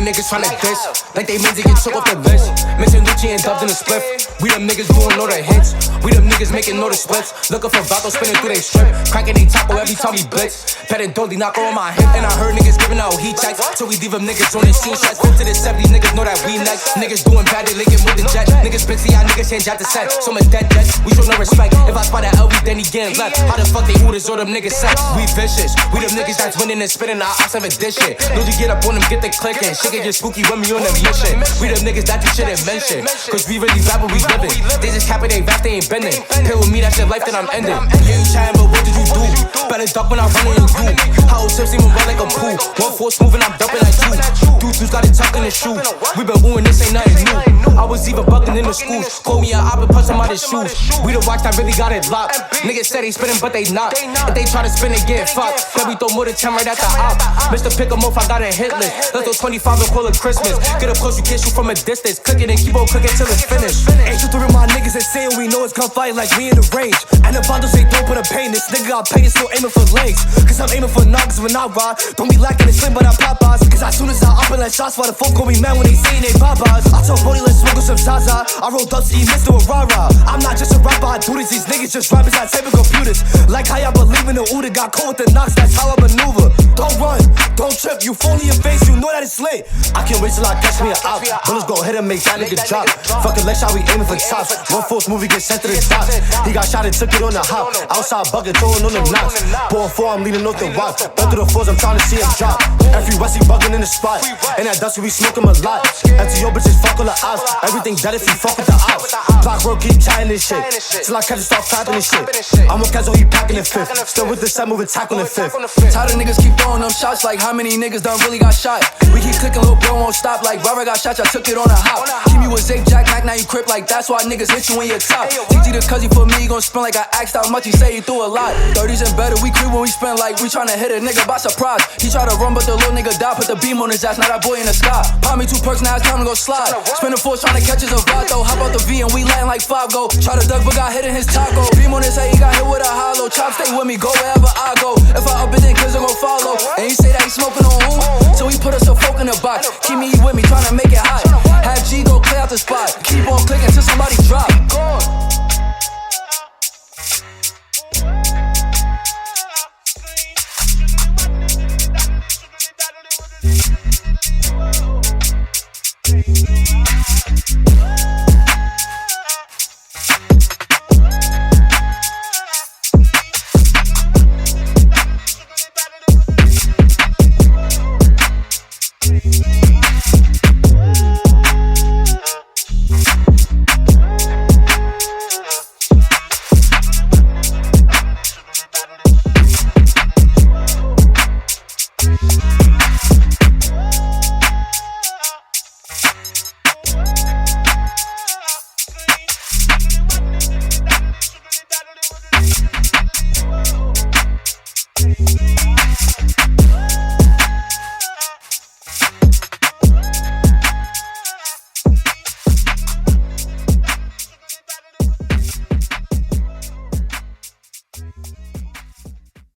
niggas tryna diss, like they means to get took off the list. Missing Lucci and dubs in the split. We them niggas doing all the hits. We them niggas making all the splits. Looking for Vato spinning through they strip. Cracking they taco every time we blitz. Pdot knock on my hip. And I heard niggas giving out heat checks. So we leave them niggas on the scene shots. 50 to 70 niggas know that we next. Niggas doing bad, they linking with the jet. Niggas busy, y'all niggas change out the set. So I'm a dead. We show no respect. If I spot that LV, then he getting left. How the fuck they orders all them niggas sex? We vicious. We them niggas that's winning and spitting our ops of addition. Lose you get up on them, get the clickin'. Shit get just spooky when we on the mission. We them niggas that you shouldn't mention. Cause we really rap what we living. They just capping they rap, they ain't bending. Play with me, that's your life that I'm ending. You ain't trying, but what did you do? Better duck when I run in you. How old tips even run like a pool. 1-4 moving, I'm dumping like you. Dudes got it tucked in the shoe. We been oohing, this ain't nothing new. I was even bucking in the schools. Call me an op and punch him out his shoes. We the watch that really got it locked. Niggas said they spinning, but they not. If they try to spin it, get fucked. Then we throw more than 10 right at the op. Mr. Pick 'em off, I got a hit list. Let's throw 25 and call it Christmas. Get up close, you can't shoot from a distance. Click it and keep on clicking till it's finished. Ain't shoot through my niggas and saying we know it's gunfight like we in the range. And the bundles they don't put a pain. This nigga got paid and still aiming for legs. Cause I'm aiming for nugs when I ride. Don't be lacking the slim but I pop eyes. Cause as soon as I up and let shots while the folk call me man when they saying they pop-eyes. I told Bodie let's smoke with some Zaza. I rolled up so you missed a rah-rah. I'm not just a rapper, I do this. These niggas just rappers, I type of computers. Like how y'all believe in the Uda. Got caught with the knocks, that's how I maneuver. Don't run, don't trip, you fall in your face, you know that it's lit. I can't wait till I catch me an op. Bullets go ahead and make that nigga drop. Fucking leg shot, we aiming for tops. 1-4 movie get sent to the top. He got shot and took it on the hop. Outside bucket, throwing on the knocks. Ball 4, I'm leaning off the rock. Run through the fours, I'm trying to see him drop. Every West, he bugging in the spot. And that dust, we smoke him a lot. After your bitches fuck all the ops. Everything dead if you fuck with the ops. Block road, keep chatting this shit. Till I catch it, start clapping this shit. I'm with Kenzo, he packing in fifth. Still with the set, moving tackle in fifth. Tired of niggas keep throwing them shots like how many niggas done really got shot. We keep clicking, little bro won't stop like Rayy got shot, I took it on a hop. Keep me with Zake, Jack, Mac, now you crip like that's why niggas hit you when you're top. TT the cuzzy for me, he gon' spin like I asked how much he say he threw a lot. 30s and better, we creep when we spin like we tryna hit a nigga by surprise. He try to run but the little nigga die, put the beam on his ass, now that boy in the sky. Pop me 2 perks, now it's time to go slide. Spinning 4 tryna catch his Vato. Hop out the V and we landin' like 5 go. Try to duck but got hit in his taco. Beam on his head, he got hit with a hollow. Chop stay with me, go wherever I go. If I up it then Kenzo gon' follow. And he say that he smoking on who? So he put us a folk in the box. Keep me with me, tryna make it hot. Have G go clear out the spot. Keep on clicking till somebody drop. Bye.